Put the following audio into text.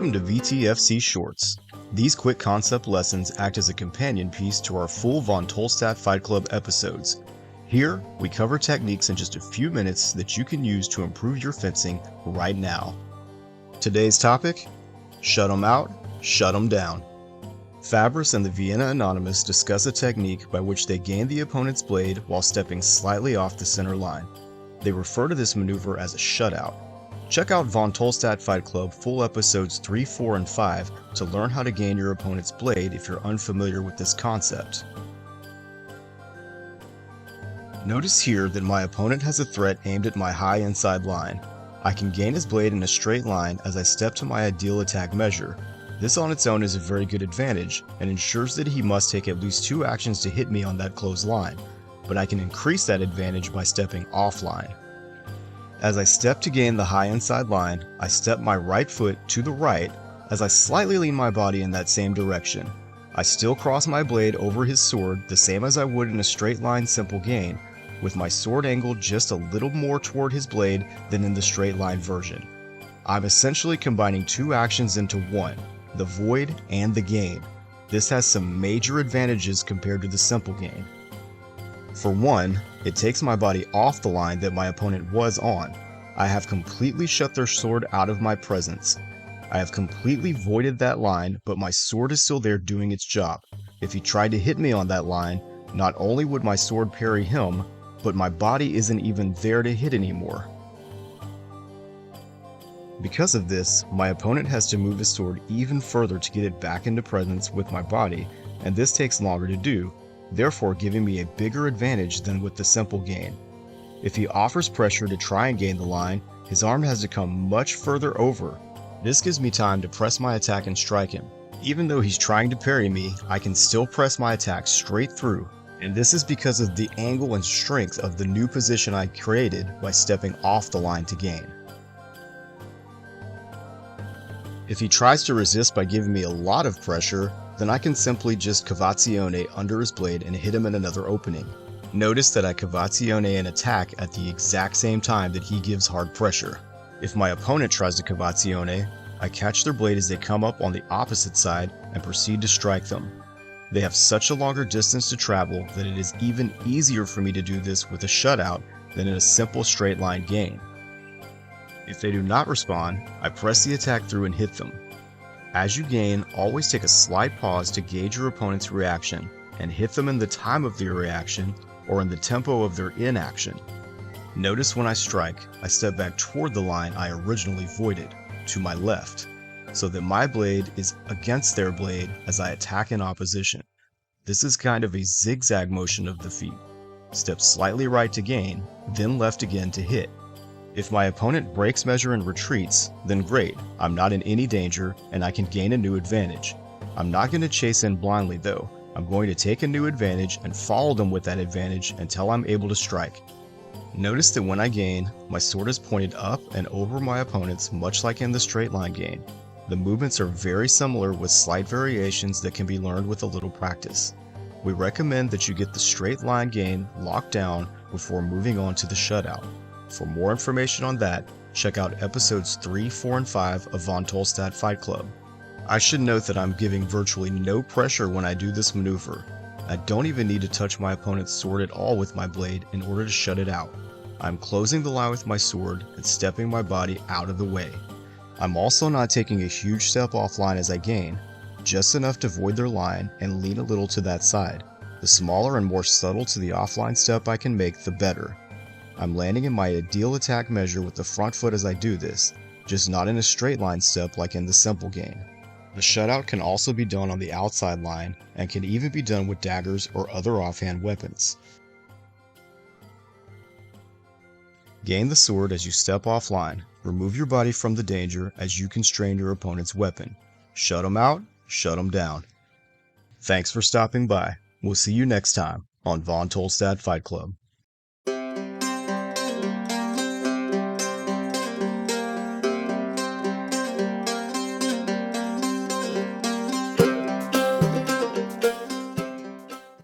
Welcome to VTFC Shorts. These quick concept lessons act as a companion piece to our full Von Tolstat Fight Club episodes. Here, we cover techniques in just a few minutes that you can use to improve your fencing right now. Today's topic: shut 'em out, shut 'em down. Fabris and the Vienna Anonymous discuss a technique by which they gain the opponent's blade while stepping slightly off the center line. They refer to this maneuver as a shutout. Check out Von Tolstat Fight Club full episodes 3, 4, and 5 to learn how to gain your opponent's blade if you're unfamiliar with this concept. Notice here that my opponent has a threat aimed at my high inside line. I can gain his blade in a straight line as I step to my ideal attack measure. This on its own is a very good advantage and ensures that he must take at least 2 actions to hit me on that close line, but I can increase that advantage by stepping offline. As I step to gain the high inside line, I step my right foot to the right as I slightly lean my body in that same direction. I still cross my blade over his sword the same as I would in a straight line simple gain, with my sword angled just a little more toward his blade than in the straight line version. I'm essentially combining 2 actions into one, the void and the gain. This has some major advantages compared to the simple gain. For one, it takes my body off the line that my opponent was on. I have completely shut their sword out of my presence. I have completely voided that line, but my sword is still there doing its job. If he tried to hit me on that line, not only would my sword parry him, but my body isn't even there to hit anymore. Because of this, my opponent has to move his sword even further to get it back into presence with my body, and this takes longer to do, therefore giving me a bigger advantage than with the simple gain. If he offers pressure to try and gain the line, his arm has to come much further over. This gives me time to press my attack and strike him. Even though he's trying to parry me, I can still press my attack straight through, and this is because of the angle and strength of the new position I created by stepping off the line to gain. If he tries to resist by giving me a lot of pressure, then I can simply just cavazione under his blade and hit him in another opening. Notice that I cavazione an attack at the exact same time that he gives hard pressure. If my opponent tries to cavazione, I catch their blade as they come up on the opposite side and proceed to strike them. They have such a longer distance to travel that it is even easier for me to do this with a shutout than in a simple straight line gain. If they do not respond, I press the attack through and hit them. As you gain, always take a slight pause to gauge your opponent's reaction and hit them in the time of their reaction or in the tempo of their inaction. Notice when I strike, I step back toward the line I originally voided, to my left, so that my blade is against their blade as I attack in opposition. This is kind of a zigzag motion of the feet. Step slightly right to gain, then left again to hit. If my opponent breaks measure and retreats, then great, I'm not in any danger and I can gain a new advantage. I'm not going to chase in blindly though. I'm going to take a new advantage and follow them with that advantage until I'm able to strike. Notice that when I gain, my sword is pointed up and over my opponent's, much like in the straight line gain. The movements are very similar with slight variations that can be learned with a little practice. We recommend that you get the straight line gain locked down before moving on to the shutout. For more information on that, check out episodes 3, 4, and 5 of Von Tolstat Fight Club. I should note that I'm giving virtually no pressure when I do this maneuver. I don't even need to touch my opponent's sword at all with my blade in order to shut it out. I'm closing the line with my sword and stepping my body out of the way. I'm also not taking a huge step offline as I gain, just enough to void their line and lean a little to that side. The smaller and more subtle to the offline step I can make, the better. I'm landing in my ideal attack measure with the front foot as I do this, just not in a straight line step like in the simple gain. The shutout can also be done on the outside line and can even be done with daggers or other offhand weapons. Gain the sword as you step offline. Remove your body from the danger as you constrain your opponent's weapon. Shut 'em out, shut 'em down. Thanks for stopping by. We'll see you next time on Von Tolstat Fight Club.